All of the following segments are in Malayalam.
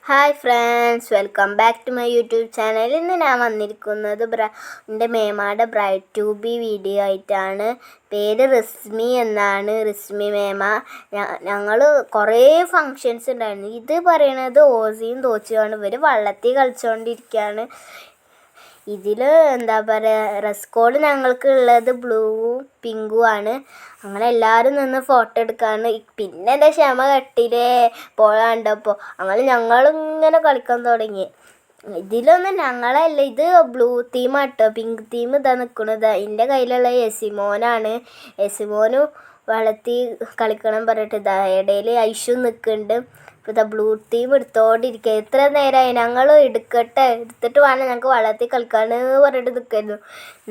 Hi friends, welcome back to my YouTube channel. ഇന്ന് ഞാൻ വന്നിരിക്കുന്നത് എൻ്റെ മേമയുടെ ബ്രൈഡ് ടു ബി വീഡിയോ ആയിട്ടാണ്. പേര് റിസ്മി എന്നാണ്, റിസ്മി മേമ. ഞങ്ങൾ കുറേ ഫങ്ഷൻസ് ഉണ്ടായിരുന്നു. ഇത് പറയണത് ഓസിയും തോച്ചിയുമാണ്. ഇവർ വള്ളത്തിൽ കളിച്ചുകൊണ്ടിരിക്കുകയാണ്. ഇതിൽ എന്താ പറയുക, ഡ്രസ് കോഡ് ഞങ്ങൾക്ക് ഉള്ളത് ബ്ലൂവും പിങ്കും ആണ്. അങ്ങനെ എല്ലാവരും നിന്ന് ഫോട്ടോ എടുക്കാണ്. പിന്നെ എൻ്റെ ക്ഷമ കെട്ടിലേ കണ്ടപ്പോൾ ഞങ്ങളിങ്ങനെ കളിക്കാൻ തുടങ്ങി. ഇതിലൊന്നും ഞങ്ങളല്ല, ഇത് ബ്ലൂ തീമാട്ടോ. പിങ്ക് തീം ഇതാ നിൽക്കുന്നത്. എൻ്റെ കയ്യിലുള്ള എസിമോനാണ്. എസിമോന് വെള്ളത്തിൽ കളിക്കണം പറഞ്ഞിട്ട് ഇതാ ഇടയിൽ ഐഷു നിൽക്കുന്നുണ്ട്. ഇപ്പോൾ ഇതാ ബ്ലൂ ടീം എടുത്തോണ്ടിരിക്കുക. എത്ര നേരമായി ഞങ്ങൾ എടുത്തിട്ട് വേണം ഞങ്ങൾക്ക് വള്ളത്തിൽ കളിക്കാന്ന് പറഞ്ഞിട്ട് നിൽക്കുന്നു.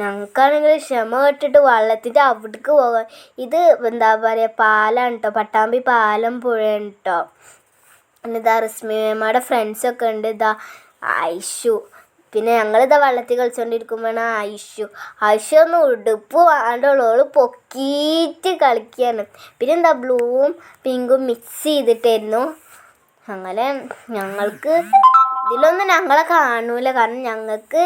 ഞങ്ങൾക്കാണെങ്കിൽ ക്ഷമ കെട്ടിട്ട് വള്ളത്തിൻ്റെ അവിടേക്ക് പോകാൻ. ഇത് എന്താ പറയുക, പാലാണ് കേട്ടോ, പട്ടാമ്പി പാലം പുഴയാണ് കേട്ടോ. പിന്നെ ഇതാ റിസ്മി മേമയുടെ ഫ്രണ്ട്സൊക്കെ ഉണ്ട്. ഇതാ ഐഷു. പിന്നെ ഞങ്ങളിതാ വള്ളത്തിൽ കളിച്ചുകൊണ്ടിരിക്കുമ്പോഴാണ് ഐഷു ഒന്ന് ഉടുപ്പ് വേണ്ടുള്ളൂ, പൊക്കിയിട്ട് കളിക്കുകയാണ്. പിന്നെ എന്താ ബ്ലൂവും പിങ്കും മിക്സ് ചെയ്തിട്ടായിരുന്നു. അങ്ങനെ ഞങ്ങൾക്ക് ഇതിലൊന്നും ഞങ്ങളെ കാണൂല. കാരണം ഞങ്ങൾക്ക്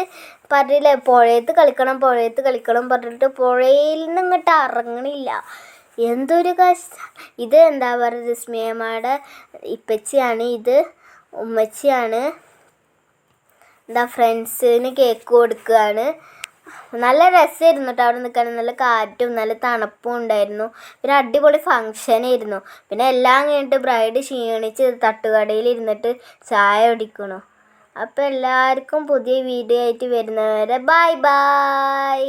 പറഞ്ഞില്ലേ, പുഴയത്ത് കളിക്കണം പറഞ്ഞിട്ട് പുഴയിൽ നിന്ന് ഇങ്ങോട്ട് ഇറങ്ങണില്ല. എന്തൊരു കഷ്ടം. ഇത് എന്താ പറയുക, റിസ്മിയമ്മയുടെ ഇപ്പച്ചിയാണ്, ഇത് ഉമ്മച്ചിയാണ്. എന്താ ഫ്രണ്ട്സിന് കേക്ക് കൊടുക്കുകയാണ്. നല്ല രസമായിരുന്നു കേട്ടോ അവിടെ നിൽക്കാൻ. നല്ല കാറ്റും നല്ല തണുപ്പും ഉണ്ടായിരുന്നു. പിന്നെ അടിപൊളി ഫങ്ഷനായിരുന്നു. പിന്നെ എല്ലാം കഴിഞ്ഞിട്ട് ബ്രൈഡ് ക്ഷീണിച്ച് തട്ടുകടയിൽ ഇരുന്നിട്ട് ചായ കുടിക്കണം. അപ്പോൾ എല്ലാവർക്കും പുതിയ വീഡിയോ ആയിട്ട് വരുന്നവരെ ബൈ ബൈ.